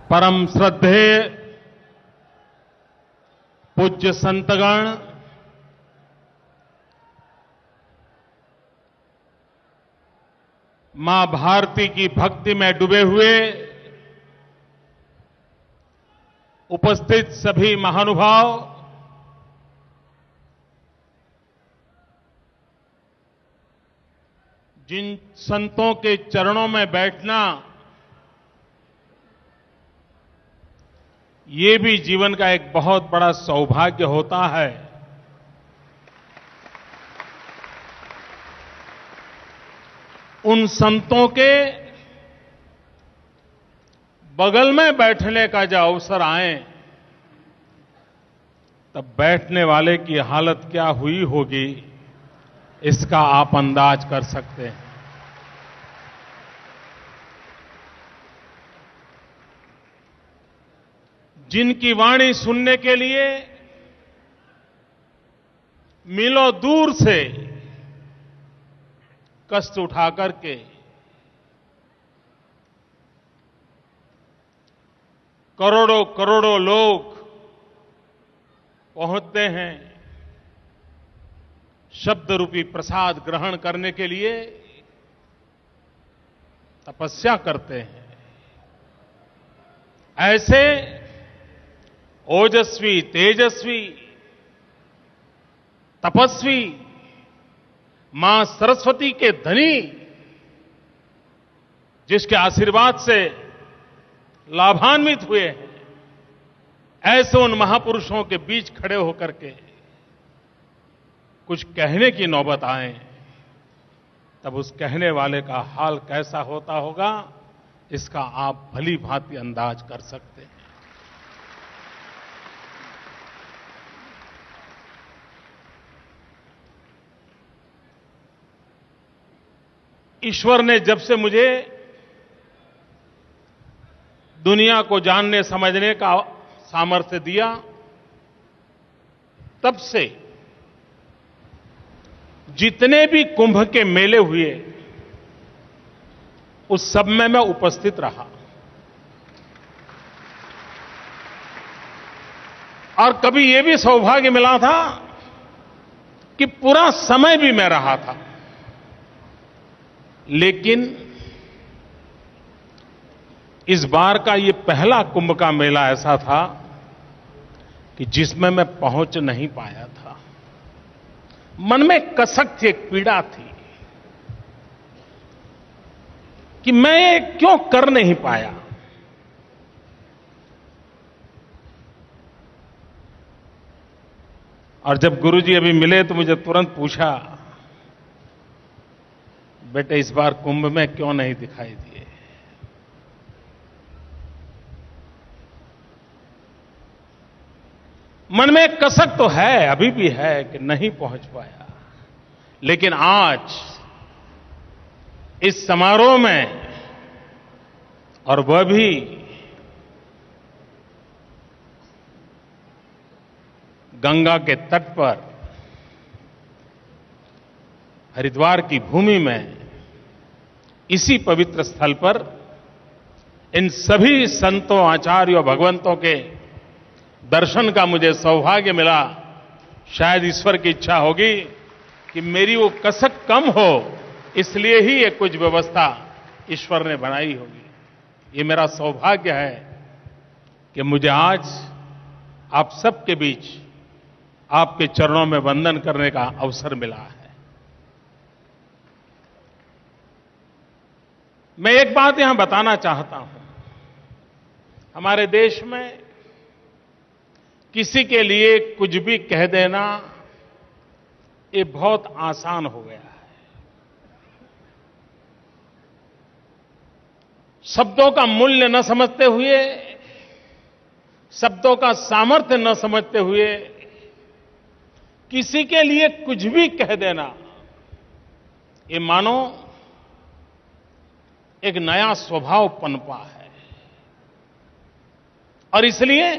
परम श्रद्धेय पूज्य संतगण, मां भारती की भक्ति में डूबे हुए उपस्थित सभी महानुभाव, जिन संतों के चरणों में बैठना ये भी जीवन का एक बहुत बड़ा सौभाग्य होता है, उन संतों के बगल में बैठने का जब अवसर आए तब बैठने वाले की हालत क्या हुई होगी, इसका आप अंदाज कर सकते हैं। जिनकी वाणी सुनने के लिए मीलों दूर से कष्ट उठा करके करोड़ों करोड़ों लोग पहुंचते हैं शब्द रूपी प्रसाद ग्रहण करने के लिए, तपस्या करते हैं। ऐसे ओजस्वी, तेजस्वी, तपस्वी, मां सरस्वती के धनी, जिसके आशीर्वाद से लाभान्वित हुए हैं, ऐसे उन महापुरुषों के बीच खड़े होकर के कुछ कहने की नौबत आए तब उस कहने वाले का हाल कैसा होता होगा, इसका आप भली भांति अंदाज कर सकते हैं। ईश्वर ने जब से मुझे दुनिया को जानने समझने का सामर्थ्य दिया, तब से जितने भी कुंभ के मेले हुए उस सब में मैं उपस्थित रहा और कभी यह भी सौभाग्य मिला था कि पूरा समय भी मैं रहा था। लेकिन इस बार का ये पहला कुंभ का मेला ऐसा था कि जिसमें मैं पहुंच नहीं पाया था। मन में कसक थी, एक पीड़ा थी कि मैं ये क्यों कर नहीं पाया। और जब गुरुजी अभी मिले तो मुझे तुरंत पूछा, बेटे इस बार कुंभ में क्यों नहीं दिखाई दिए। मन में कसक तो है, अभी भी है कि नहीं पहुंच पाया। लेकिन आज इस समारोह में, और वह भी गंगा के तट पर, हरिद्वार की भूमि में, इसी पवित्र स्थल पर इन सभी संतों, आचार्यों, भगवंतों के दर्शन का मुझे सौभाग्य मिला। शायद ईश्वर की इच्छा होगी कि मेरी वो कसक कम हो, इसलिए ही ये कुछ व्यवस्था ईश्वर ने बनाई होगी। ये मेरा सौभाग्य है कि मुझे आज आप सबके बीच आपके चरणों में वंदन करने का अवसर मिला है। मैं एक बात यहां बताना चाहता हूं। हमारे देश में किसी के लिए कुछ भी कह देना ये बहुत आसान हो गया है। शब्दों का मूल्य न समझते हुए, शब्दों का सामर्थ्य न समझते हुए किसी के लिए कुछ भी कह देना, ये मानो एक नया स्वभाव पनपा है। और इसलिए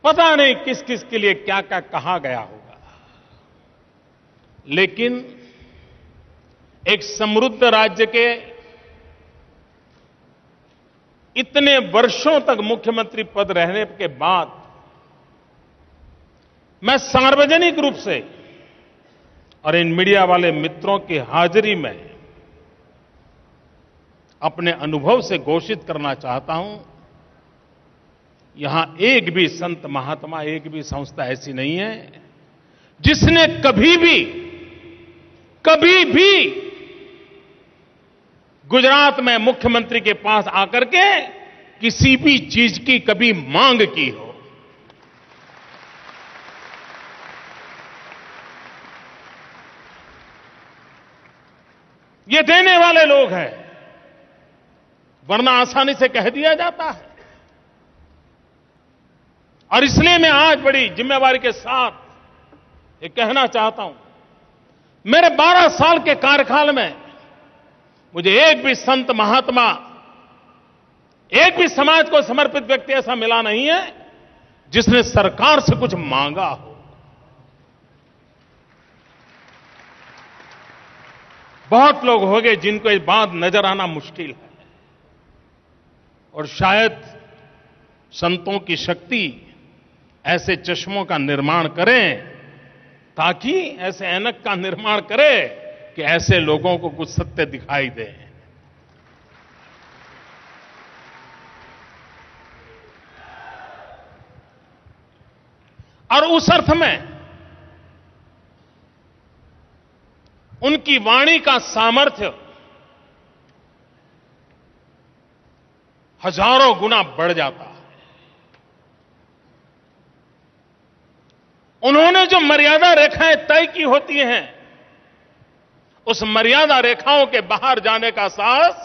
पता नहीं किस किस के लिए क्या क्या कहा गया होगा, लेकिन एक समृद्ध राज्य के इतने वर्षों तक मुख्यमंत्री पद रहने के बाद मैं सार्वजनिक रूप से और इन मीडिया वाले मित्रों की हाजिरी में अपने अनुभव से घोषित करना चाहता हूं, यहां एक भी संत महात्मा, एक भी संस्था ऐसी नहीं है जिसने कभी भी गुजरात में मुख्यमंत्री के पास आकर के किसी भी चीज की कभी मांग की हो। ये देने वाले लोग हैं, वरना आसानी से कह दिया जाता है। और इसलिए मैं आज बड़ी जिम्मेवारी के साथ ये कहना चाहता हूं, मेरे 12 साल के कार्यकाल में मुझे एक भी संत महात्मा, एक भी समाज को समर्पित व्यक्ति ऐसा मिला नहीं है जिसने सरकार से कुछ मांगा हो। बहुत लोग हो गए जिनको ये बात नजर आना मुश्किल है, और शायद संतों की शक्ति ऐसे चश्मों का निर्माण करें, ताकि ऐसे ऐनक का निर्माण करे कि ऐसे लोगों को कुछ सत्य दिखाई दे। और उस अर्थ में उनकी वाणी का सामर्थ्य हजारों गुना बढ़ जाता है। उन्होंने जो मर्यादा रेखाएं तय की होती हैं, उस मर्यादा रेखाओं के बाहर जाने का साहस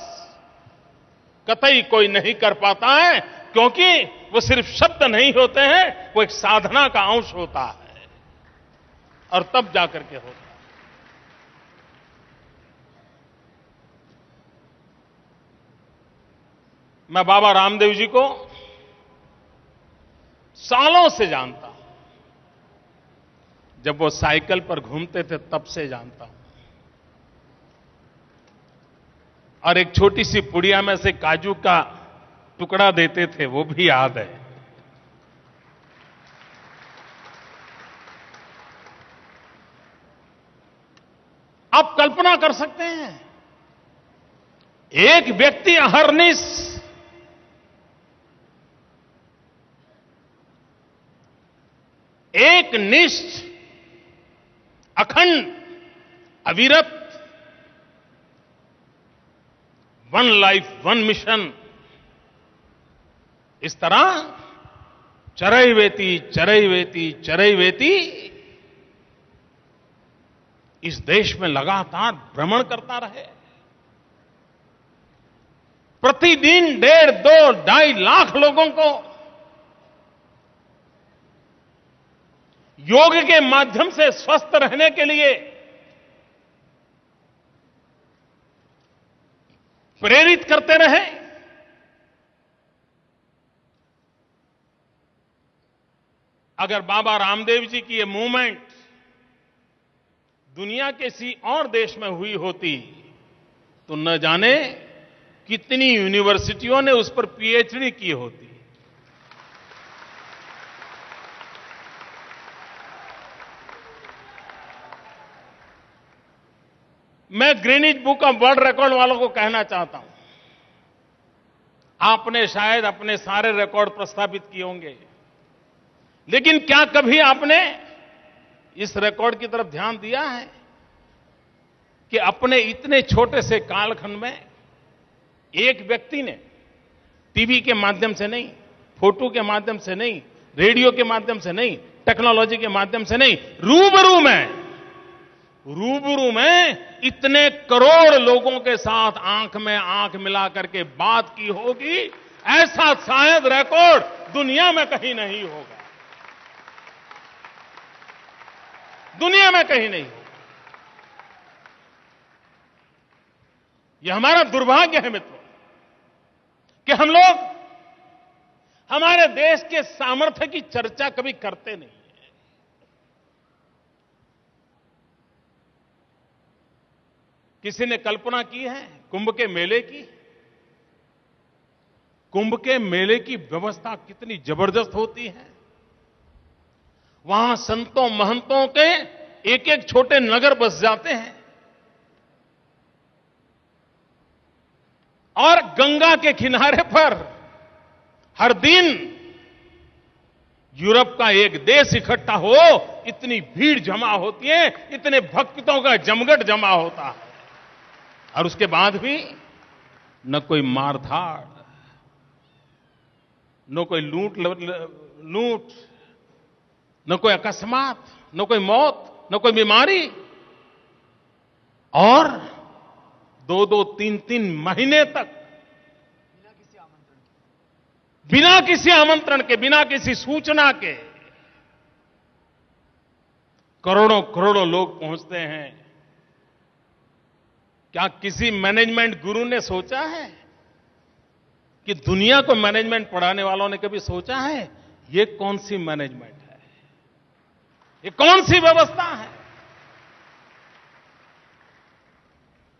कतई कोई नहीं कर पाता है, क्योंकि वो सिर्फ शब्द नहीं होते हैं, वो एक साधना का अंश होता है, और तब जाकर के होता है। मैं बाबा रामदेव जी को सालों से जानता हूं, जब वो साइकिल पर घूमते थे तब से जानता हूं, और एक छोटी सी पुड़िया में से काजू का टुकड़ा देते थे, वो भी याद है। आप कल्पना कर सकते हैं, एक व्यक्ति अहरनिश एक निष्ठ, अखंड, अविरत, वन लाइफ वन मिशन, इस तरह चरैवेति चरैवेति चरैवेति इस देश में लगातार भ्रमण करता रहे। प्रतिदिन 1.5, 2, 2.5 लाख लोगों को योग के माध्यम से स्वस्थ रहने के लिए प्रेरित करते रहे। अगर बाबा रामदेव जी की ये मूवमेंट दुनिया के किसी और देश में हुई होती तो न जाने कितनी यूनिवर्सिटियों ने उस पर पीएचडी की होती। मैं Greenwich book of world record वालों को कहना चाहता हूं, आपने शायद अपने सारे रिकॉर्ड प्रस्थापित किए होंगे, लेकिन क्या कभी आपने इस रिकॉर्ड की तरफ ध्यान दिया है कि अपने इतने छोटे से कालखंड में एक व्यक्ति ने टीवी के माध्यम से नहीं, फोटो के माध्यम से नहीं, रेडियो के माध्यम से नहीं, टेक्नोलॉजी के माध्यम से नहीं, रूबरू में इतने करोड़ लोगों के साथ आंख में आंख मिलाकर के बात की होगी, ऐसा शायद रिकॉर्ड दुनिया में कहीं नहीं होगा, दुनिया में कहीं नहीं होगा। यह हमारा दुर्भाग्य है मित्रों कि हम लोग हमारे देश के सामर्थ्य की चर्चा कभी करते नहीं। किसी ने कल्पना की है कुंभ के मेले की? कुंभ के मेले की व्यवस्था कितनी जबरदस्त होती है। वहां संतों महंतों के एक एक छोटे नगर बस जाते हैं और गंगा के किनारे पर हर दिन यूरोप का एक देश इकट्ठा हो, इतनी भीड़ जमा होती है, इतने भक्तों का जमघट जमा होता है। और उसके बाद भी न कोई मारधाड़, न कोई लूट, न कोई अकस्मात, न कोई मौत, न कोई बीमारी। और 2-2, 3-3 महीने तक बिना किसी आमंत्रण के, बिना किसी सूचना के करोड़ों करोड़ों लोग पहुंचते हैं। क्या किसी मैनेजमेंट गुरु ने सोचा है कि दुनिया को मैनेजमेंट पढ़ाने वालों ने कभी सोचा है ये कौन सी मैनेजमेंट है, ये कौन सी व्यवस्था है?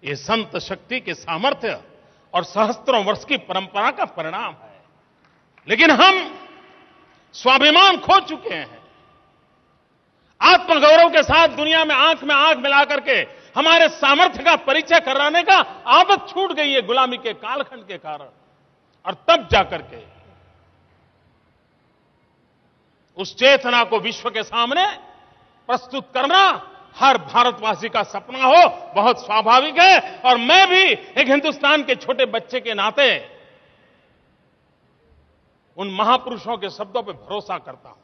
ये संत शक्ति के सामर्थ्य और सहस्त्रों वर्ष की परंपरा का परिणाम है। लेकिन हम स्वाभिमान खो चुके हैं। आत्मगौरव के साथ दुनिया में आंख मिला करके हमारे सामर्थ्य का परिचय कराने का आदत छूट गई है गुलामी के कालखंड के कारण। और तब जाकर के उस चेतना को विश्व के सामने प्रस्तुत करना हर भारतवासी का सपना हो, बहुत स्वाभाविक है। और मैं भी एक हिंदुस्तान के छोटे बच्चे के नाते उन महापुरुषों के शब्दों पर भरोसा करता हूं।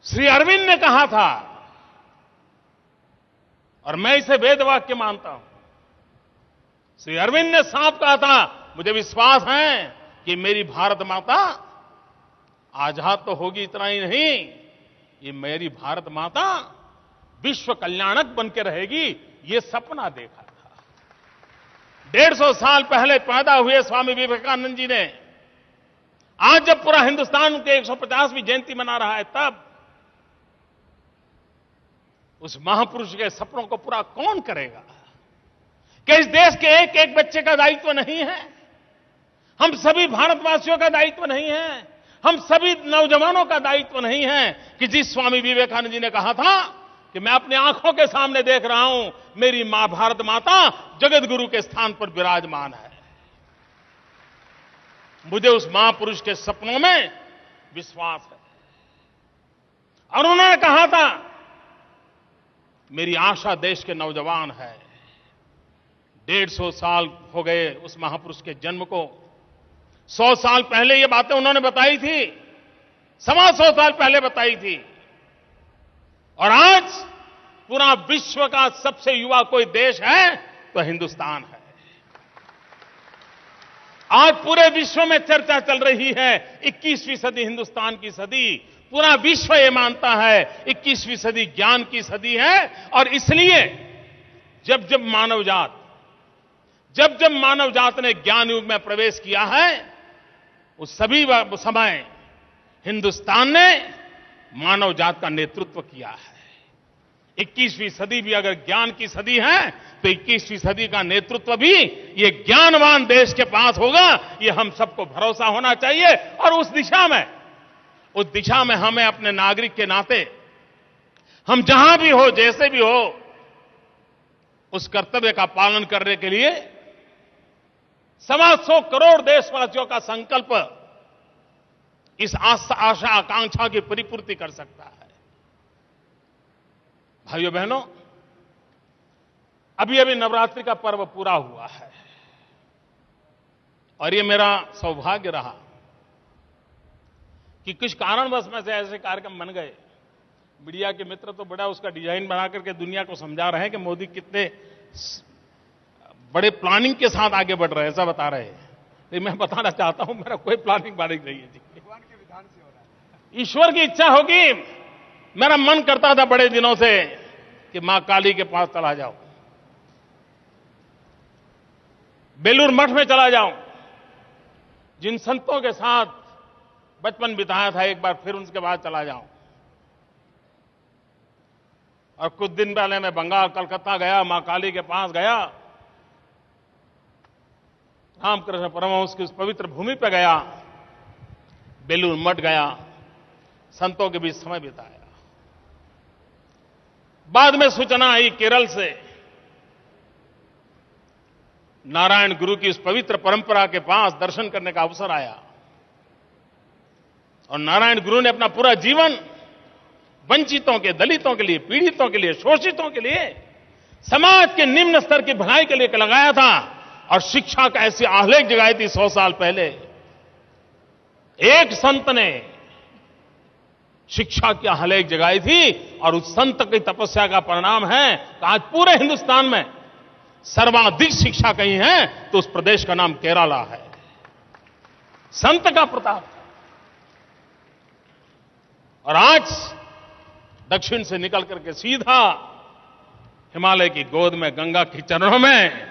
श्री अरविंद ने कहा था, और मैं इसे वेद वाक्य मानता हूं, श्री अरविंद ने साफ कहा था, मुझे विश्वास है कि मेरी भारत माता आजाद तो होगी, इतना ही नहीं, ये मेरी भारत माता विश्व कल्याणक बनकर रहेगी, ये सपना देखा था। 150 साल पहले पैदा हुए स्वामी विवेकानंद जी ने आज जब पूरा हिंदुस्तान उनके 150वीं जयंती मना रहा है, तब उस महापुरुष के सपनों को पूरा कौन करेगा? क्या इस देश के एक एक बच्चे का दायित्व नहीं है? हम सभी भारतवासियों का दायित्व नहीं है? हम सभी नौजवानों का दायित्व नहीं है कि जिस स्वामी विवेकानंद जी ने कहा था कि मैं अपनी आंखों के सामने देख रहा हूं, मेरी मां भारत माता जगत गुरु के स्थान पर विराजमान है। मुझे उस महापुरुष के सपनों में विश्वास है। और उन्होंने कहा था, मेरी आशा देश के नौजवान है। 150 साल हो गए उस महापुरुष के जन्म को। 100 साल पहले ये बातें उन्होंने बताई थी, 125 साल पहले बताई थी। और आज पूरा विश्व का सबसे युवा कोई देश है तो हिंदुस्तान है। आज पूरे विश्व में चर्चा चल रही है 21वीं सदी हिंदुस्तान की सदी। पूरा विश्व ये मानता है 21वीं सदी ज्ञान की सदी है। और इसलिए जब जब मानव जात ने ज्ञान युग में प्रवेश किया है, उस सभी समय हिंदुस्तान ने मानव जात का नेतृत्व किया है। 21वीं सदी भी अगर ज्ञान की सदी है तो 21वीं सदी का नेतृत्व भी ये ज्ञानवान देश के पास होगा, ये हम सबको भरोसा होना चाहिए। और उस दिशा में हमें अपने नागरिक के नाते, हम जहां भी हो, जैसे भी हो, उस कर्तव्य का पालन करने के लिए 125 करोड़ देशवासियों का संकल्प इस आशा आकांक्षा की परिपूर्ति कर सकता है। भाइयों बहनों, अभी अभी नवरात्रि का पर्व पूरा हुआ है और ये मेरा सौभाग्य रहा कि कुछ कारणवश में से ऐसे कार्यक्रम बन गए। मीडिया के मित्र तो बड़ा उसका डिजाइन बना करके दुनिया को समझा रहे हैं कि मोदी कितने बड़े प्लानिंग के साथ आगे बढ़ रहे हैं, ऐसा बता रहे हैं। तो मैं बताना चाहता हूं, मेरा कोई प्लानिंग नहीं है जी, भगवान के विधान से हो रहा है। ईश्वर की इच्छा होगी। मेरा मन करता था बड़े दिनों से कि मां काली के पास चला जाऊं, बेलूर मठ में चला जाऊं, जिन संतों के साथ बचपन बिताया था, एक बार फिर उनके बाद चला जाऊं। और कुछ दिन पहले मैं बंगाल कलकत्ता गया, मां काली के पास गया, रामकृष्ण परमहंस की उस पवित्र भूमि पर गया, बेलूर मठ गया, संतों के बीच समय बिताया। बाद में सूचना आई केरल से, नारायण गुरु की उस पवित्र परंपरा के पास दर्शन करने का अवसर आया और नारायण गुरु ने अपना पूरा जीवन वंचितों के, दलितों के लिए, पीड़ितों के लिए, शोषितों के लिए, समाज के निम्न स्तर की भलाई के लिए लगाया था और शिक्षा का ऐसी आह्लेख जगाई थी 100 साल पहले। एक संत ने शिक्षा की आह्लेख जगाई थी और उस संत की तपस्या का परिणाम है कि आज पूरे हिंदुस्तान में सर्वाधिक शिक्षा कहीं है तो उस प्रदेश का नाम केरला है। संत का प्रताप। और आज दक्षिण से निकल करके सीधा हिमालय की गोद में, गंगा के चरणों में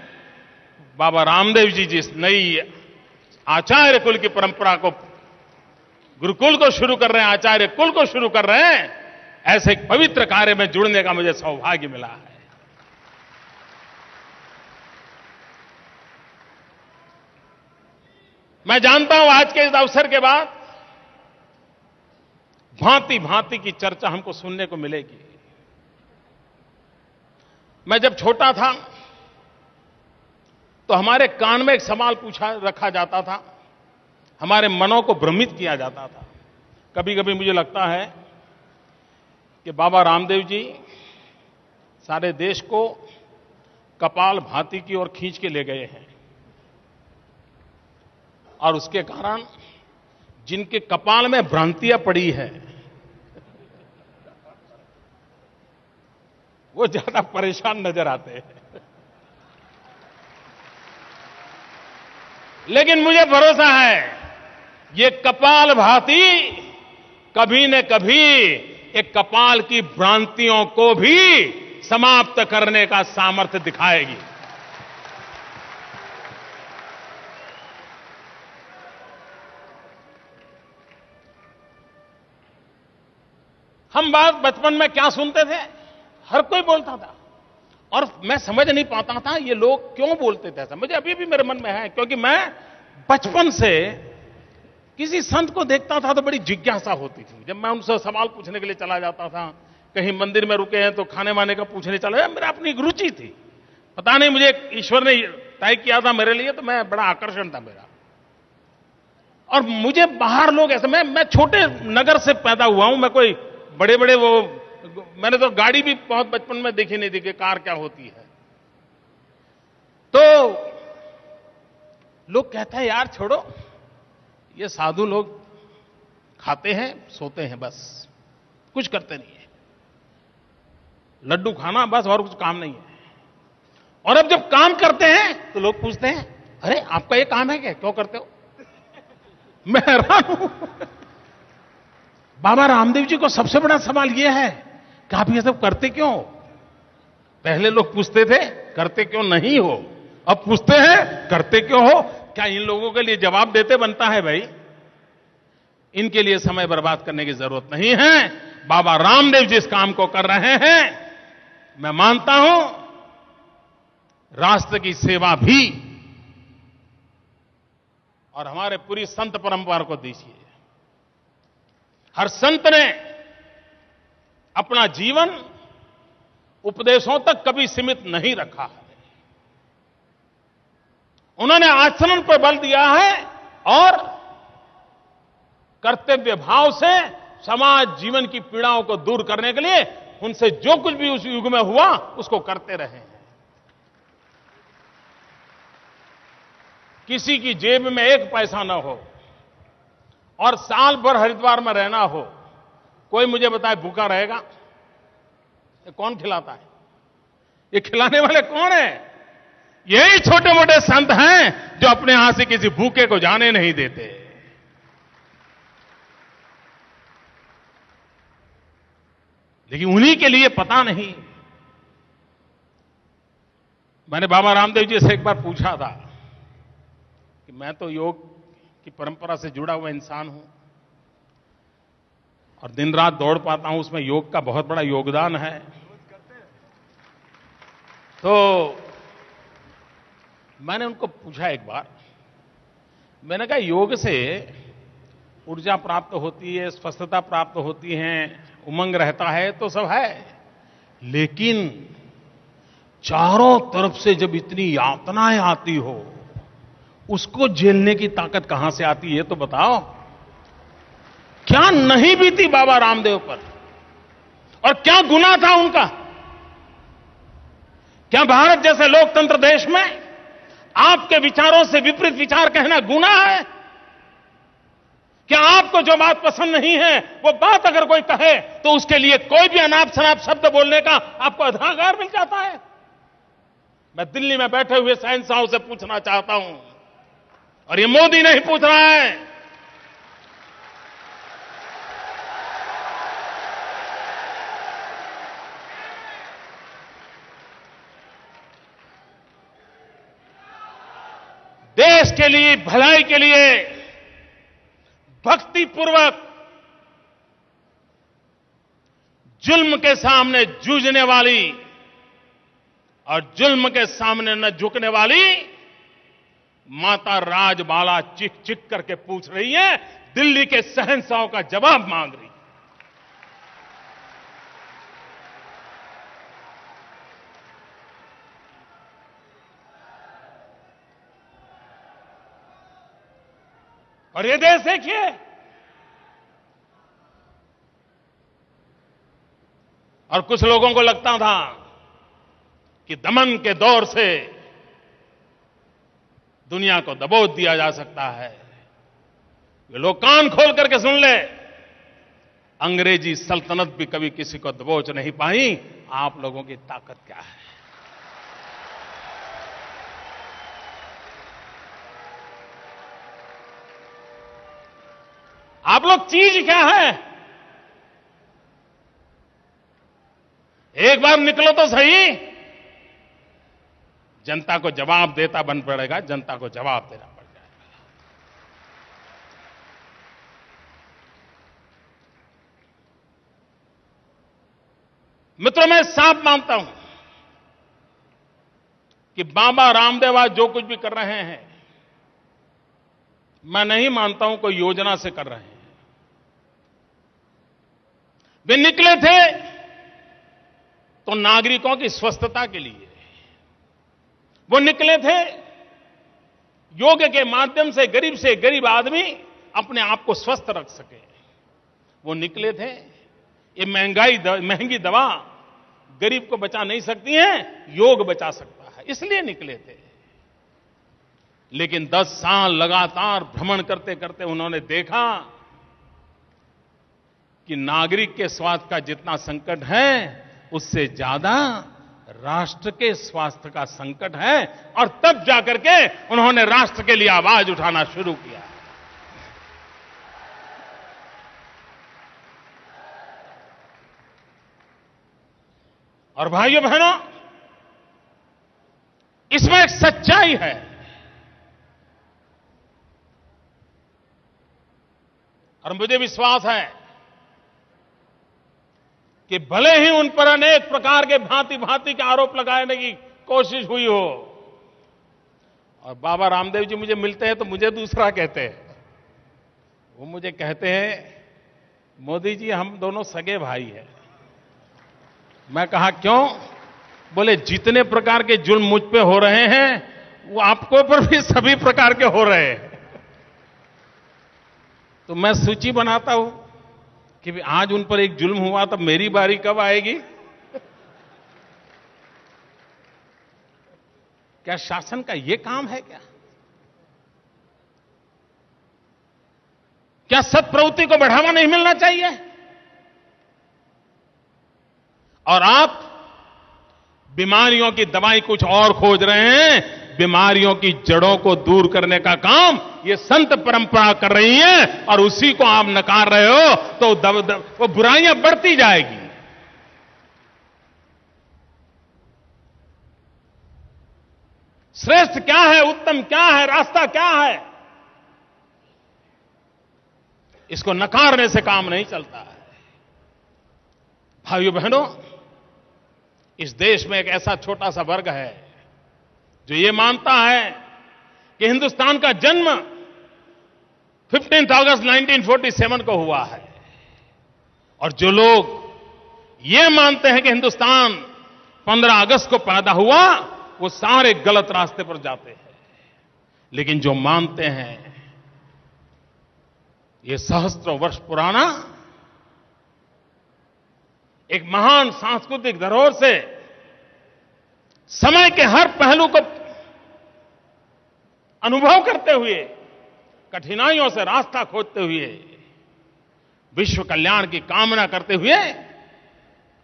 बाबा रामदेव जी जिस नई आचार्य कुल की परंपरा को, गुरुकुल को शुरू कर रहे हैं, आचार्य कुल को शुरू कर रहे हैं, ऐसे एक पवित्र कार्य में जुड़ने का मुझे सौभाग्य मिला है। मैं जानता हूं आज के इस अवसर के बाद भांति भांति की चर्चा हमको सुनने को मिलेगी। मैं जब छोटा था तो हमारे कान में एक सवाल रखा जाता था, हमारे मनों को भ्रमित किया जाता था। कभी कभी मुझे लगता है कि बाबा रामदेव जी सारे देश को कपाल भाती की ओर खींच के ले गए हैं और उसके कारण जिनके कपाल में भ्रांतियां पड़ी है वो ज्यादा परेशान नजर आते हैं। लेकिन मुझे भरोसा है ये कपाल भाती कभी न कभी एक कपाल की भ्रांतियों को भी समाप्त करने का सामर्थ्य दिखाएगी। हम बात बचपन में क्या सुनते थे, हर कोई बोलता था और मैं समझ नहीं पाता था ये लोग क्यों बोलते थे ऐसा। मुझे अभी भी मेरे मन में है, क्योंकि मैं बचपन से किसी संत को देखता था तो बड़ी जिज्ञासा होती थी। जब मैं उनसे सवाल पूछने के लिए चला जाता था, कहीं मंदिर में रुके हैं तो खाने वाने का पूछने चला जाता, मेरा अपनी एक रुचि थी। पता नहीं मुझे ईश्वर ने तय किया था मेरे लिए, तो मैं बड़ा आकर्षण था मेरा। और मुझे बाहर लोग ऐसे, मैं छोटे नगर से पैदा हुआ हूं, मैं कोई बड़े बड़े मैंने तो गाड़ी भी बहुत बचपन में देखी नहीं थी कि कार क्या होती है। तो लोग कहते हैं यार छोड़ो, ये साधु लोग खाते हैं सोते हैं बस, कुछ करते नहीं है, लड्डू खाना बस, और कुछ काम नहीं है। और अब जब काम करते हैं तो लोग पूछते हैं अरे आपका ये काम है क्या, क्यों करते हो? मैं हैरान हूं। बाबा रामदेव जी को सबसे बड़ा सवाल यह है कि आप ये सब करते क्यों? पहले लोग पूछते थे करते क्यों नहीं हो, अब पूछते हैं करते क्यों हो। क्या इन लोगों के लिए जवाब देते बनता है? भाई इनके लिए समय बर्बाद करने की जरूरत नहीं है। बाबा रामदेव जिस काम को कर रहे हैं, मैं मानता हूं राष्ट्र की सेवा भी, और हमारे पूरी संत परंपरा को दीजिए। हर संत ने अपना जीवन उपदेशों तक कभी सीमित नहीं रखा है। उन्होंने आचरण पर बल दिया है और कर्तव्य भाव से समाज जीवन की पीड़ाओं को दूर करने के लिए उनसे जो कुछ भी उस युग में हुआ उसको करते रहे हैं। किसी की जेब में एक पैसा न हो और साल भर हरिद्वार में रहना हो, कोई मुझे बताए भूखा रहेगा? ये कौन खिलाता है? ये खिलाने वाले कौन है? यही छोटे मोटे संत हैं जो अपने यहां से किसी भूखे को जाने नहीं देते। लेकिन उन्हीं के लिए पता नहीं। मैंने बाबा रामदेव जी से एक बार पूछा था कि मैं तो योग की परंपरा से जुड़ा हुआ इंसान हूं और दिन रात दौड़ पाता हूं, उसमें योग का बहुत बड़ा योगदान है। तो मैंने उनको पूछा एक बार, मैंने कहा योग से ऊर्जा प्राप्त होती है, स्वस्थता प्राप्त होती है, उमंग रहता है तो सब है, लेकिन चारों तरफ से जब इतनी यातनाएं आती हो उसको झेलने की ताकत कहां से आती है तो बताओ। क्या नहीं बीती बाबा रामदेव पर, और क्या गुनाह था उनका। क्या भारत जैसे लोकतंत्र देश में आपके विचारों से विपरीत विचार कहना गुनाह है? क्या आपको जो बात पसंद नहीं है वो बात अगर कोई कहे तो उसके लिए कोई भी अनाप शनाप शब्द बोलने का आपको अधिकार मिल जाता है? मैं दिल्ली में बैठे हुए शहंशाहों से पूछना चाहता हूं, और ये मोदी नहीं पूछ रहा है, देश के लिए, भलाई के लिए भक्तिपूर्वक जुल्म के सामने जूझने वाली और जुल्म के सामने न झुकने वाली माता राजबाला चिक चिक करके पूछ रही है, दिल्ली के शहंशाहों का जवाब मांग रही है। और ये देश देखिए, और कुछ लोगों को लगता था कि दमन के दौर से दुनिया को दबोच दिया जा सकता है। ये लोग कान खोल करके सुन ले, अंग्रेजी सल्तनत भी कभी किसी को दबोच नहीं पाई। आप लोगों की ताकत क्या है? आप लोग चीज क्या है? एक बार निकलो तो सही, जनता को जवाब देता बन पड़ेगा, जनता को जवाब देना पड़ जाएगा। मित्रों, मैं साफ मानता हूं कि बाबा रामदेव आज जो कुछ भी कर रहे हैं, मैं नहीं मानता हूं कोई योजना से कर रहे हैं। वे निकले थे तो नागरिकों की स्वस्थता के लिए, वो निकले थे योग के माध्यम से गरीब आदमी अपने आप को स्वस्थ रख सके। वो निकले थे, ये महंगी दवा गरीब को बचा नहीं सकती है, योग बचा सकता है, इसलिए निकले थे। लेकिन 10 साल लगातार भ्रमण करते करते उन्होंने देखा कि नागरिक के स्वास्थ्य का जितना संकट है उससे ज्यादा राष्ट्र के स्वास्थ्य का संकट है, और तब जाकर के उन्होंने राष्ट्र के लिए आवाज उठाना शुरू किया। और भाइयों बहनों, इसमें एक सच्चाई है। और मुझे विश्वास है कि भले ही उन पर अनेक प्रकार के भांति भांति के आरोप लगाने की कोशिश हुई हो, और बाबा रामदेव जी मुझे मिलते हैं तो मुझे दूसरा कहते हैं। वो मुझे कहते हैं, मोदी जी हम दोनों सगे भाई हैं। मैं कहा क्यों? बोले जितने प्रकार के जुल्म मुझ पे हो रहे हैं वो आपको पर भी सभी प्रकार के हो रहे हैं। तो मैं सूची बनाता हूं कि आज उन पर एक जुल्म हुआ, तब मेरी बारी कब आएगी? क्या शासन का यह काम है क्या? क्या सत्प्रवृत्ति को बढ़ावा नहीं मिलना चाहिए? और आप बीमारियों की दवाई कुछ और खोज रहे हैं। बीमारियों की जड़ों को दूर करने का काम ये संत परंपरा कर रही है, और उसी को आप नकार रहे हो तो वो बुराइयां बढ़ती जाएगी। श्रेष्ठ क्या है, उत्तम क्या है, रास्ता क्या है, इसको नकारने से काम नहीं चलता है। भाइयों बहनों, इस देश में एक ऐसा छोटा सा वर्ग है जो ये मानता है कि हिंदुस्तान का जन्म 15 अगस्त 1947 को हुआ है, और जो लोग ये मानते हैं कि हिंदुस्तान 15 अगस्त को पैदा हुआ, वो सारे गलत रास्ते पर जाते हैं। लेकिन जो मानते हैं ये सहस्त्रों वर्ष पुराना एक महान सांस्कृतिक धरोहर से समय के हर पहलू को अनुभव करते हुए, कठिनाइयों से रास्ता खोजते हुए, विश्व कल्याण की कामना करते हुए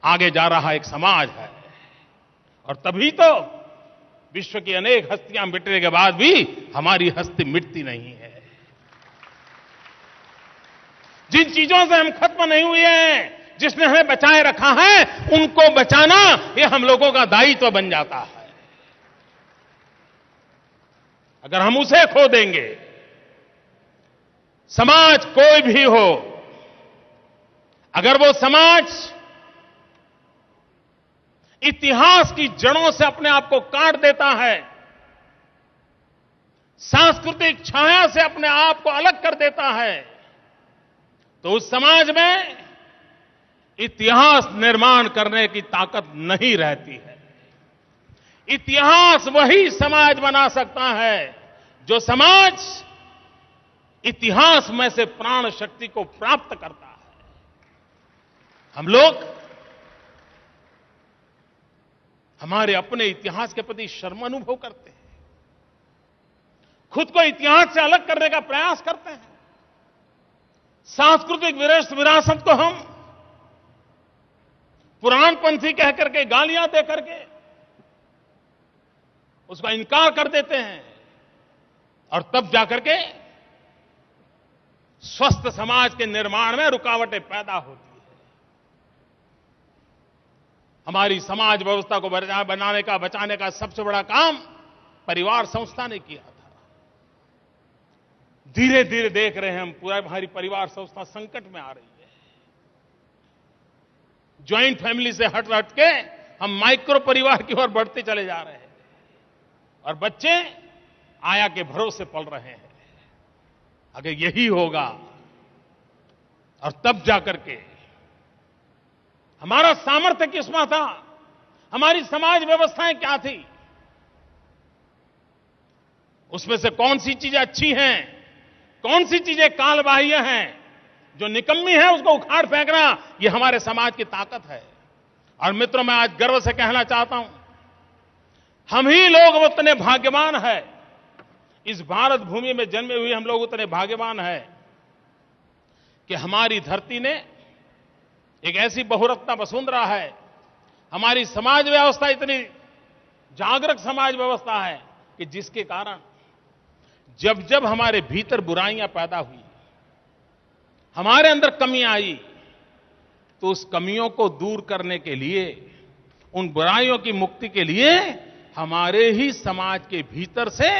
आगे जा रहा एक समाज है। और तभी तो विश्व की अनेक हस्तियां मिटने के बाद भी हमारी हस्ती मिटती नहीं है। जिन चीजों से हम खत्म नहीं हुए हैं, जिसने हमें बचाए रखा है, उनको बचाना ये हम लोगों का दायित्व बन जाता है। अगर हम उसे खो देंगे, समाज कोई भी हो, अगर वो समाज इतिहास की जड़ों से अपने आप को काट देता है, सांस्कृतिक छाया से अपने आप को अलग कर देता है, तो उस समाज में इतिहास निर्माण करने की ताकत नहीं रहती है। इतिहास वही समाज बना सकता है जो समाज इतिहास में से प्राण शक्ति को प्राप्त करता है। हम लोग हमारे अपने इतिहास के प्रति शर्म अनुभव करते हैं, खुद को इतिहास से अलग करने का प्रयास करते हैं। सांस्कृतिक विरासत को हम पुराणपंथी कह करके, गालियां दे करके उसका इनकार कर देते हैं, और तब जाकर के स्वस्थ समाज के निर्माण में रुकावटें पैदा होती है। हमारी समाज व्यवस्था को बनाने का, बचाने का सबसे बड़ा काम परिवार संस्था ने किया था। धीरे धीरे देख रहे हैं हम, पूरा हमारी परिवार संस्था संकट में आ रही है। ज्वाइंट फैमिली से हट हट के हम माइक्रो परिवार की ओर बढ़ते चले जा रहे हैं, और बच्चे आया के भरोसे पल रहे हैं। अगर यही होगा, और तब जाकर के हमारा सामर्थ्य किसमें था, हमारी समाज व्यवस्थाएं क्या थी, उसमें से कौन सी चीजें अच्छी हैं, कौन सी चीजें कालबाह्य हैं, जो निकम्मी है उसको उखाड़ फेंकना, ये हमारे समाज की ताकत है। और मित्रों, मैं आज गर्व से कहना चाहता हूं, हम ही लोग उतने भाग्यवान हैं, इस भारत भूमि में जन्मे हुए हम लोग उतने भाग्यवान हैं कि हमारी धरती ने एक ऐसी बहुरत्ना वसुंधरा है, हमारी समाज व्यवस्था इतनी जागरूक समाज व्यवस्था है कि जिसके कारण जब जब हमारे भीतर बुराइयां पैदा हुई, हमारे अंदर कमियां आई, तो उस कमियों को दूर करने के लिए, उन बुराइयों की मुक्ति के लिए हमारे ही समाज के भीतर से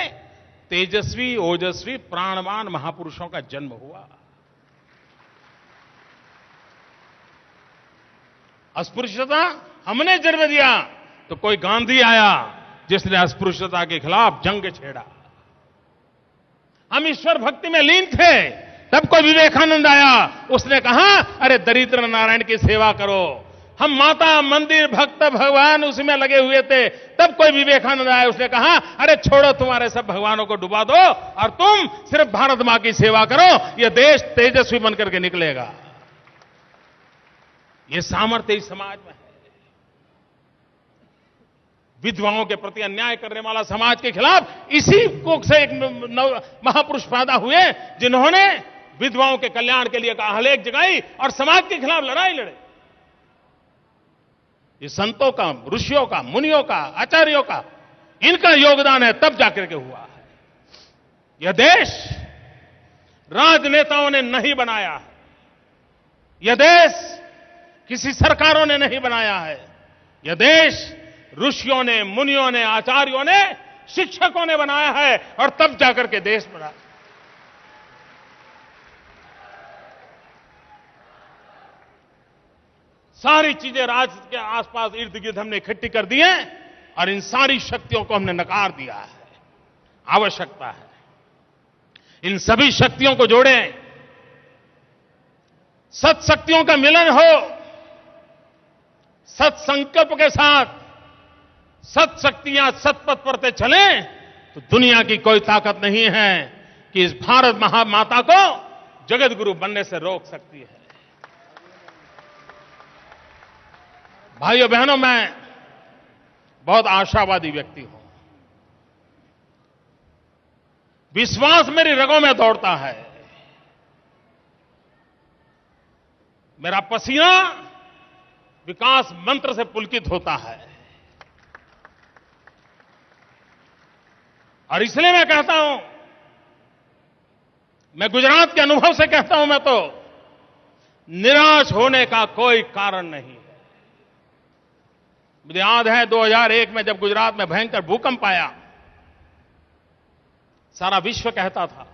तेजस्वी, ओजस्वी, प्राणवान महापुरुषों का जन्म हुआ। अस्पृश्यता हमने जन्म दिया, तो कोई गांधी आया जिसने अस्पृश्यता के खिलाफ जंग छेड़ा। हम ईश्वर भक्ति में लीन थे, तब कोई विवेकानंद आया, उसने कहा अरे दरिद्र नारायण की सेवा करो। हम माता, मंदिर, भक्त, भगवान उसमें लगे हुए थे, तब कोई विवेकानंद आया, उसने कहा अरे छोड़ो तुम्हारे सब भगवानों को डुबा दो और तुम सिर्फ भारत मां की सेवा करो, यह देश तेजस्वी बनकर के निकलेगा। यह सामर्थ्य इस समाज में है। विधवाओं के प्रति अन्याय करने वाला समाज के खिलाफ इसी कोख से एक महापुरुष पैदा हुए, जिन्होंने विधवाओं के कल्याण के लिए आलेख जगाई और समाज के खिलाफ लड़ाई लड़े। ये संतों का, ऋषियों का, मुनियों का, आचार्यों का, इनका योगदान है, तब जाकर के हुआ है। यह देश राजनेताओं ने नहीं बनाया है, यह देश किसी सरकारों ने नहीं बनाया है, यह देश ऋषियों ने, मुनियों ने, आचार्यों ने, शिक्षकों ने बनाया है, और तब जाकर के देश बना। सारी चीजें राज्य के आसपास इर्द गिर्द हमने इकट्ठी कर दी हैं और इन सारी शक्तियों को हमने नकार दिया है। आवश्यकता है इन सभी शक्तियों को जोड़ें, सत शक्तियों का मिलन हो, सत संकल्प के साथ सत शक्तियां सतपथ पर चलें तो दुनिया की कोई ताकत नहीं है कि इस भारत महामाता को जगत गुरु बनने से रोक सकती है। भाइयों बहनों, मैं बहुत आशावादी व्यक्ति हूं। विश्वास मेरी रगों में दौड़ता है। मेरा पसीना विकास मंत्र से पुलकित होता है और इसलिए मैं कहता हूं, मैं गुजरात के अनुभव से कहता हूं, मैं तो निराश होने का कोई कारण नहीं है। मुझे याद है 2001 में जब गुजरात में भयंकर भूकंप आया, सारा विश्व कहता था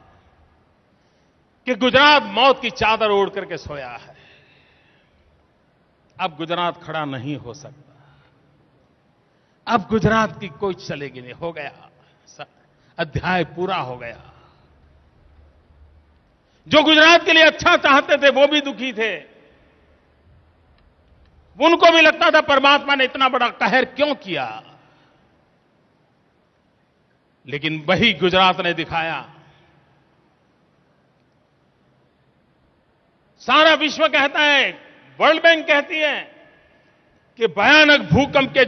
कि गुजरात मौत की चादर ओढ़ करके सोया है। अब गुजरात खड़ा नहीं हो सकता, अब गुजरात की कोई चलेगी नहीं, हो गया, अध्याय पूरा हो गया। जो गुजरात के लिए अच्छा चाहते थे वो भी दुखी थे। उनको भी लगता था परमात्मा ने इतना बड़ा कहर क्यों किया, लेकिन वही गुजरात ने दिखाया। सारा विश्व कहता है, वर्ल्ड बैंक कहती है कि भयानक भूकंप के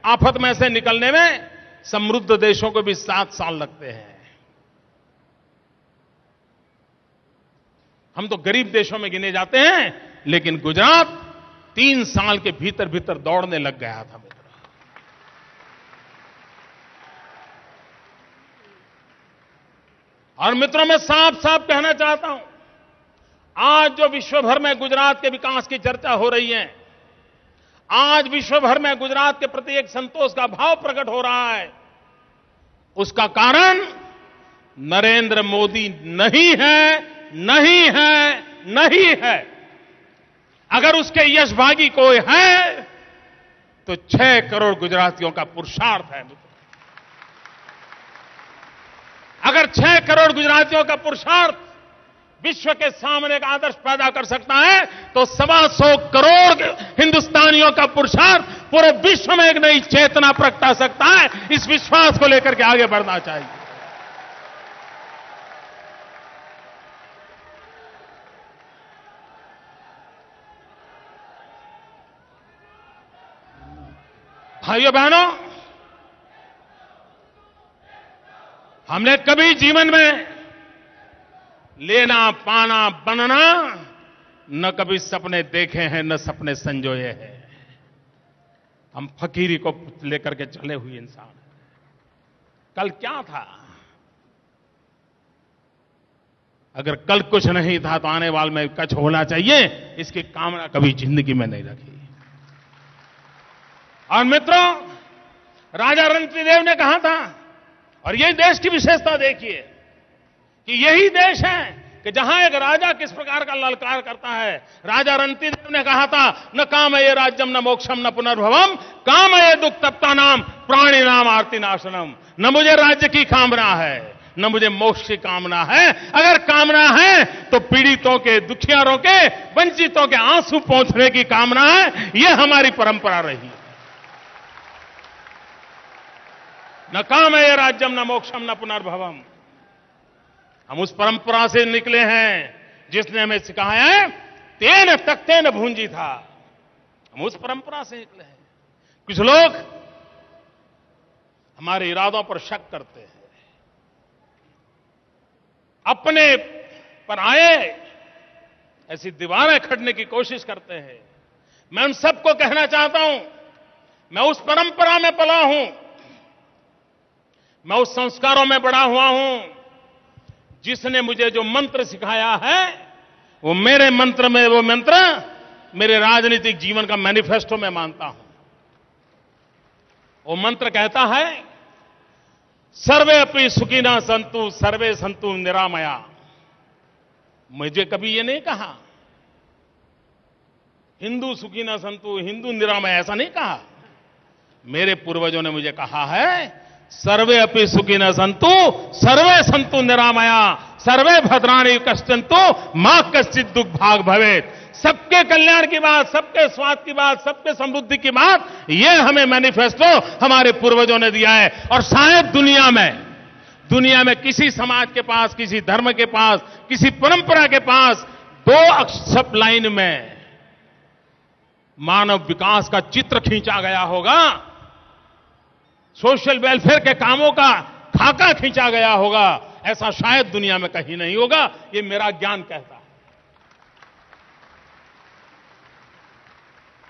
आफत में से निकलने में समृद्ध देशों को भी 7 साल लगते हैं। हम तो गरीब देशों में गिने जाते हैं, लेकिन गुजरात 3 साल के भीतर भीतर दौड़ने लग गया था। मित्र, और मित्रों, मैं साफ साफ कहना चाहता हूं, आज जो विश्व भर में गुजरात के विकास की चर्चा हो रही है, आज विश्व भर में गुजरात के प्रति एक संतोष का भाव प्रकट हो रहा है, उसका कारण नरेंद्र मोदी नहीं है, नहीं है, नहीं है। अगर उसके यशभागी कोई है तो 6 करोड़ गुजरातियों का पुरुषार्थ है। अगर 6 करोड़ गुजरातियों का पुरुषार्थ विश्व के सामने एक आदर्श पैदा कर सकता है, तो 125 करोड़ हिंदुस्तानियों का पुरुषार्थ पूरे विश्व में एक नई चेतना प्रगटा सकता है। इस विश्वास को लेकर के आगे बढ़ना चाहिए। भाइयों बहनों, हमने कभी जीवन में लेना पाना बनना न कभी सपने देखे हैं, न सपने संजोए हैं। हम फकीरी को लेकर के चले हुए इंसान हैं। कल क्या था? अगर कल कुछ नहीं था तो आने वाले में कुछ होना चाहिए, इसकी कामना कभी जिंदगी में नहीं रखी। और मित्रों, राजा रणजीत ने कहा था, और यही देश की विशेषता देखिए कि यही देश है कि जहां एक राजा किस प्रकार का ललकार करता है। राजा रणजीत ने कहा था, न काम ये राज्यम न मोक्षम न पुनर्भवम, काम ये दुख तप्ता नाम प्राणी नाम आरती नाशनम। न मुझे राज्य की कामना है, न मुझे मोक्ष की कामना है। अगर कामना है तो पीड़ितों के, दुखियारों के, वंचितों के आंसू पोंछने की कामना है। यह हमारी परंपरा रही है। न काम है राज्यम न मोक्षम न पुनर्भवम। हम उस परंपरा से निकले हैं जिसने हमें सिखाया है, तेन तख्ते न भूंजी था। हम उस परंपरा से निकले हैं। कुछ लोग हमारे इरादों पर शक करते हैं, अपने पर आए ऐसी दीवारें खड़ने की कोशिश करते हैं। मैं उन सबको कहना चाहता हूं, मैं उस परंपरा में पला हूं, मैं उस संस्कारों में बड़ा हुआ हूं। जिसने मुझे जो मंत्र सिखाया है, वो मेरे मंत्र में, वो मंत्र मेरे राजनीतिक जीवन का मैनिफेस्टो में मानता हूं। वो मंत्र कहता है, सर्वे अपि सुखिनः सन्तु सर्वे सन्तु निरामया। मुझे कभी ये नहीं कहा हिंदू सुखी न संतु, हिंदू निरामय, ऐसा नहीं कहा। मेरे पूर्वजों ने मुझे कहा है, सर्वे अपि सुखी न संतु, सर्वे संतु निरामया, सर्वे भद्राणि पश्यन्तु, मां कश्चित् दुख भाग भवेत्। सबके कल्याण की बात, सबके स्वास्थ्य की बात, सबके समृद्धि की बात, यह हमें मैनिफेस्टो हमारे पूर्वजों ने दिया है। और शायद दुनिया में किसी समाज के पास, किसी धर्म के पास, किसी परंपरा के पास 2 अक्षर लाइन में मानव विकास का चित्र खींचा गया होगा, सोशल वेलफेयर के कामों का खाका खींचा गया होगा, ऐसा शायद दुनिया में कहीं नहीं होगा। ये मेरा ज्ञान कहता है।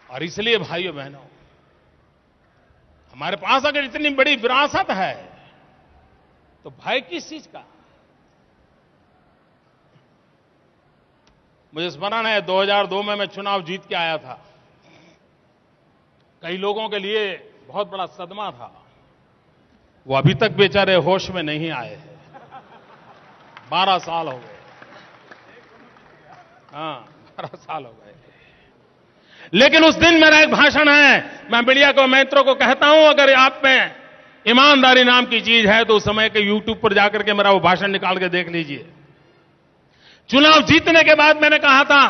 और इसलिए भाइयों बहनों, हमारे पास अगर इतनी बड़ी विरासत है तो भय किस चीज का? मुझे स्मरण है 2002 में मैं चुनाव जीत के आया था। कई लोगों के लिए बहुत बड़ा सदमा था। वो अभी तक बेचारे होश में नहीं आए हैं। 12 साल हो गए। हाँ, 12 साल हो गए। लेकिन उस दिन मेरा एक भाषण है, मैं मीडिया को, मित्रों को कहता हूं, अगर आप में ईमानदारी नाम की चीज है तो उस समय के YouTube पर जाकर के मेरा वो भाषण निकाल के देख लीजिए। चुनाव जीतने के बाद मैंने कहा था,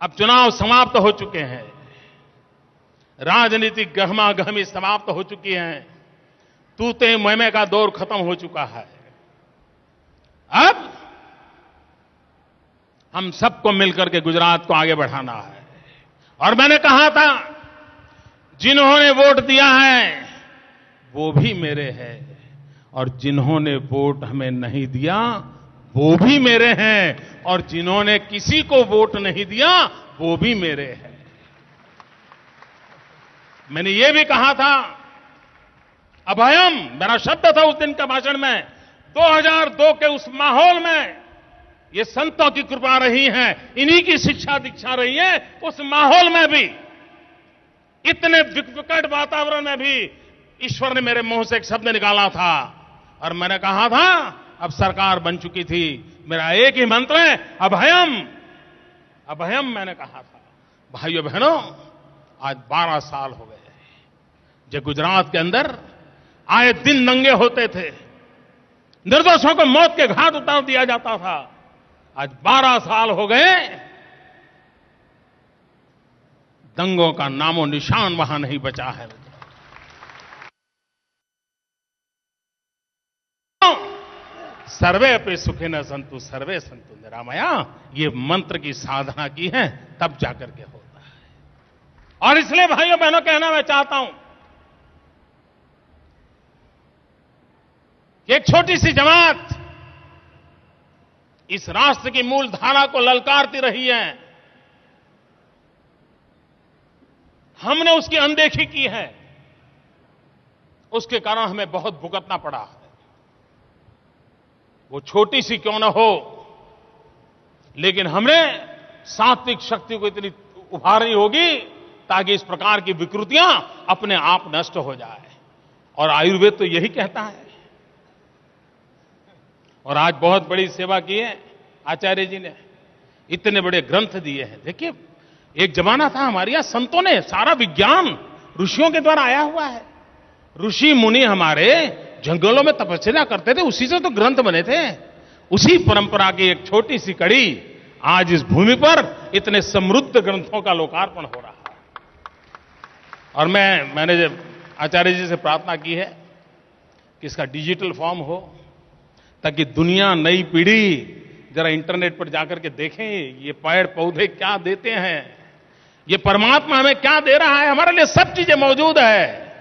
अब चुनाव समाप्त हो चुके हैं, राजनीतिक गहमागहमी समाप्त हो चुकी है, तूते मैमे का दौर खत्म हो चुका है। अब हम सबको मिलकर के गुजरात को आगे बढ़ाना है। और मैंने कहा था, जिन्होंने वोट दिया है वो भी मेरे हैं, और जिन्होंने वोट हमें नहीं दिया वो भी मेरे हैं, और जिन्होंने किसी को वोट नहीं दिया वो भी मेरे हैं। मैंने ये भी कहा था, अभयम मेरा शब्द था उस दिन का भाषण में। 2002 के उस माहौल में ये संतों की कृपा रही है, इन्हीं की शिक्षा दीक्षा रही है। उस माहौल में भी, इतने विकट वातावरण में भी ईश्वर ने मेरे मुंह से एक शब्द निकाला था, और मैंने कहा था, अब सरकार बन चुकी थी, मेरा एक ही मंत्र है, अभयम। अभयम मैंने कहा था। भाइयों बहनों, आज 12 साल हो गए जो गुजरात के अंदर आए दिन दंगे होते थे, निर्दोषों को मौत के घाट उतार दिया जाता था। आज 12 साल हो गए, दंगों का नामो निशान वहां नहीं बचा है। सर्वे अपि सुखिनः सन्तु, सर्वे सन्तु निरामया, ये मंत्र की साधना की है, तब जाकर के होता है। और इसलिए भाइयों बहनों कहना मैं चाहता हूं कि एक छोटी सी जमात इस राष्ट्र की मूल धारा को ललकारती रही है, हमने उसकी अनदेखी की है, उसके कारण हमें बहुत भुगतना पड़ा है। वो छोटी सी क्यों न हो, लेकिन हमने सात्विक शक्ति को इतनी उभारनी होगी ताकि इस प्रकार की विकृतियां अपने आप नष्ट हो जाए। और आयुर्वेद तो यही कहता है। और आज बहुत बड़ी सेवा की है आचार्य जी ने, इतने बड़े ग्रंथ दिए हैं। देखिए, एक जमाना था हमारे यहां संतों ने, सारा विज्ञान ऋषियों के द्वारा आया हुआ है। ऋषि मुनि हमारे जंगलों में तपस्या करते थे, उसी से तो ग्रंथ बने थे। उसी परंपरा की एक छोटी सी कड़ी आज इस भूमि पर इतने समृद्ध ग्रंथों का लोकार्पण हो रहा है। और मैंने जब आचार्य जी से प्रार्थना की है कि इसका डिजिटल फॉर्म हो, ताकि दुनिया, नई पीढ़ी जरा इंटरनेट पर जाकर के देखें ये पेड़ पौधे क्या देते हैं, ये परमात्मा हमें क्या दे रहा है। हमारे लिए सब चीजें मौजूद है,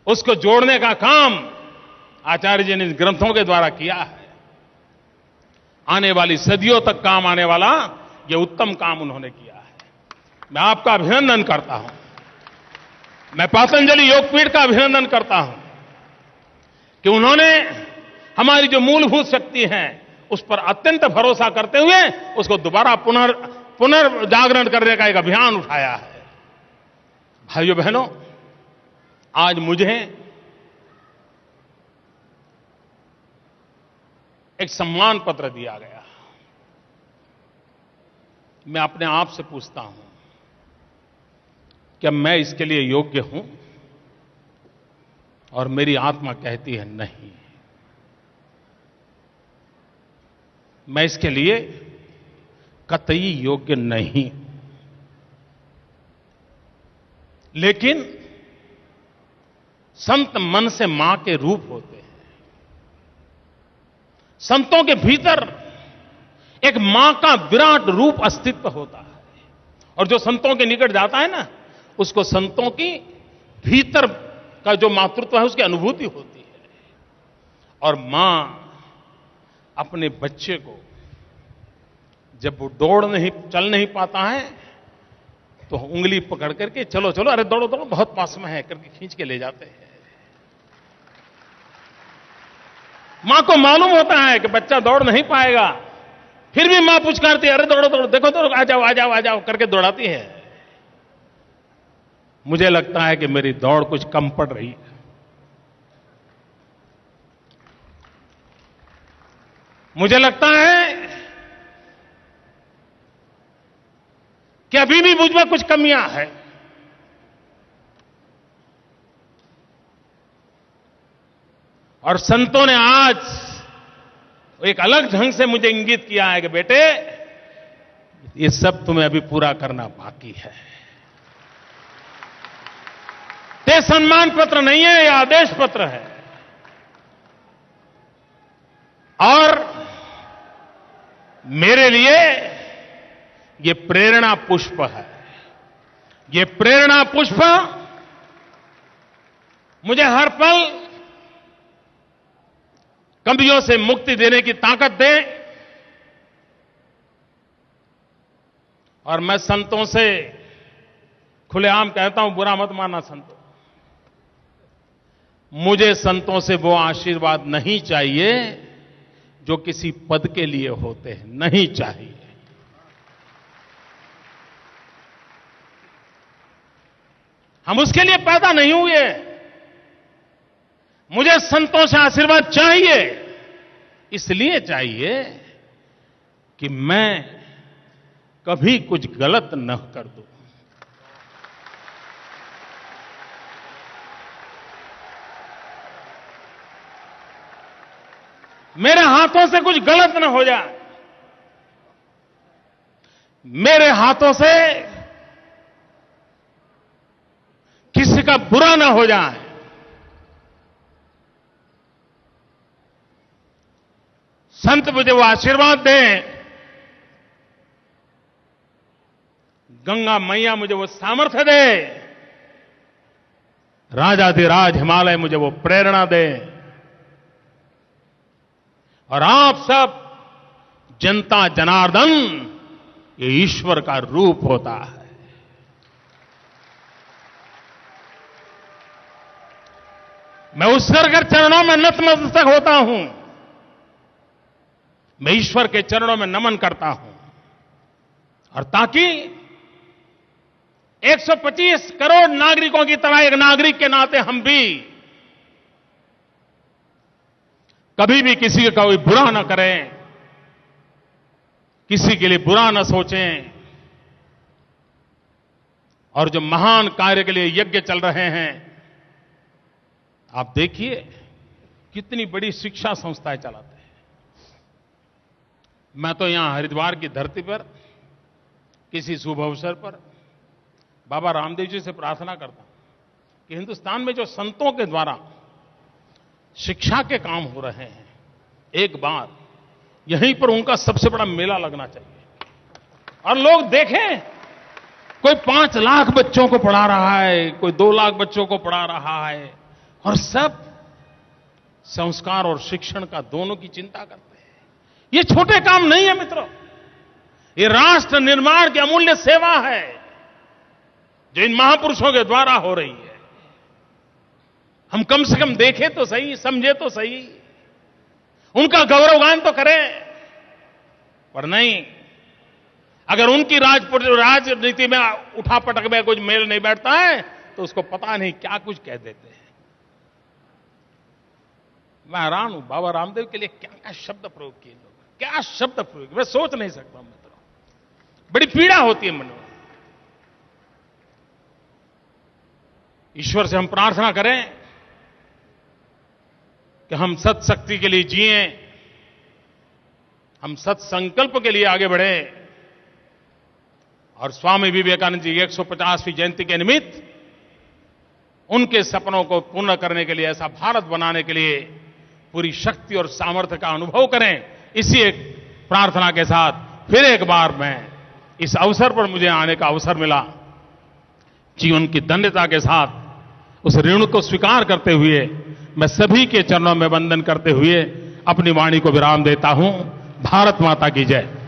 उसको जोड़ने का काम आचार्य जी ने ग्रंथों के द्वारा किया है। आने वाली सदियों तक काम आने वाला ये उत्तम काम उन्होंने किया है। मैं आपका अभिनंदन करता हूं। मैं पतंजलि योगपीठ का अभिनंदन करता हूं कि उन्होंने हमारी जो मूलभूत शक्ति है उस पर अत्यंत भरोसा करते हुए उसको दोबारा पुनर्जागरण करने का एक अभियान उठाया है। भाइयों बहनों, आज मुझे एक सम्मान पत्र दिया गया। मैं अपने आप से पूछता हूं, क्या मैं इसके लिए योग्य हूं? और मेरी आत्मा कहती है नहीं, मैं इसके लिए कतई योग्य नहीं। लेकिन संत मन से मां के रूप होते हैं। संतों के भीतर एक मां का विराट रूप अस्तित्व होता है, और जो संतों के निकट जाता है ना, उसको संतों की भीतर का जो मातृत्व है उसकी अनुभूति होती है। और मां अपने बच्चे को, जब वो चल नहीं पाता है, तो उंगली पकड़ करके चलो चलो, अरे दौड़ो दौड़ो, बहुत पास में है करके खींच के ले जाते हैं। मां को मालूम होता है कि बच्चा दौड़ नहीं पाएगा, फिर भी मां पुचकारती है, अरे दौड़ो दौड़ो, देखो दौड़ो, आ जाओ आ जाओ आ जाओ करके दौड़ाती है। मुझे लगता है कि मेरी दौड़ कुछ कम पड़ रही है। मुझे लगता है कि अभी भी मुझ में कुछ कमियां हैं। और संतों ने आज एक अलग ढंग से मुझे इंगित किया है कि बेटे, ये सब तुम्हें अभी पूरा करना बाकी है। ये सम्मान पत्र नहीं है, ये आदेश पत्र है। और मेरे लिए ये प्रेरणा पुष्प है। ये प्रेरणा पुष्प मुझे हर पल कमियों से मुक्ति देने की ताकत दे। और मैं संतों से खुलेआम कहता हूं, बुरा मत मानना संतों, मुझे संतों से वो आशीर्वाद नहीं चाहिए जो किसी पद के लिए होते हैं, नहीं चाहिए। हम उसके लिए पैदा नहीं हुए। मुझे संतों से आशीर्वाद चाहिए, इसलिए चाहिए कि मैं कभी कुछ गलत न कर दूं। मेरे हाथों से कुछ गलत न हो जाए, मेरे हाथों से किसी का बुरा न हो जाए। संत मुझे वो आशीर्वाद दें, गंगा मैया मुझे वो सामर्थ्य दे, राजाधिराज हिमालय मुझे वो प्रेरणा दे, और आप सब जनता जनार्दन ये ईश्वर का रूप होता है। मैं उस के चरणों में नतमस्तक होता हूं, मैं ईश्वर के चरणों में नमन करता हूं। और ताकि 125 करोड़ नागरिकों की तरह एक नागरिक के नाते हम भी कभी भी किसी का कोई बुरा न करें, किसी के लिए बुरा न सोचें। और जो महान कार्य के लिए यज्ञ चल रहे हैं, आप देखिए कितनी बड़ी शिक्षा संस्थाएं चलाते हैं। मैं तो यहां हरिद्वार की धरती पर किसी शुभ अवसर पर बाबा रामदेव जी से प्रार्थना करता हूं कि हिंदुस्तान में जो संतों के द्वारा शिक्षा के काम हो रहे हैं, एक बार यहीं पर उनका सबसे बड़ा मेला लगना चाहिए। और लोग देखें, कोई 5 लाख बच्चों को पढ़ा रहा है, कोई 2 लाख बच्चों को पढ़ा रहा है, और सब संस्कार और शिक्षण का दोनों की चिंता करते हैं। ये छोटे काम नहीं है मित्रों, ये राष्ट्र निर्माण की अमूल्य सेवा है जो इन महापुरुषों के द्वारा हो रही है। हम कम से कम देखें तो सही, समझे तो सही, उनका गौरवगान तो करें। पर नहीं, अगर उनकी राजनीति में उठापटक में कुछ मेल नहीं बैठता है तो उसको पता नहीं क्या कुछ कह देते हैं। मैं हैरान हूं, बाबा रामदेव के लिए क्या क्या शब्द प्रयोग किए लोग, क्या शब्द प्रयोग, मैं सोच नहीं सकता मित्रों। बड़ी पीड़ा होती है मन में। ईश्वर से हम प्रार्थना करें कि हम सत्शक्ति के लिए जिएं, हम सत्संकल्प के लिए आगे बढ़ें और स्वामी विवेकानंद जी 150वीं जयंती के निमित्त उनके सपनों को पूर्ण करने के लिए, ऐसा भारत बनाने के लिए पूरी शक्ति और सामर्थ्य का अनुभव करें। इसी एक प्रार्थना के साथ फिर एक बार मैं इस अवसर पर मुझे आने का अवसर मिला, जीवन की धन्यता के साथ उस ऋण को स्वीकार करते हुए मैं सभी के चरणों में वंदन करते हुए अपनी वाणी को विराम देता हूं। भारत माता की जय।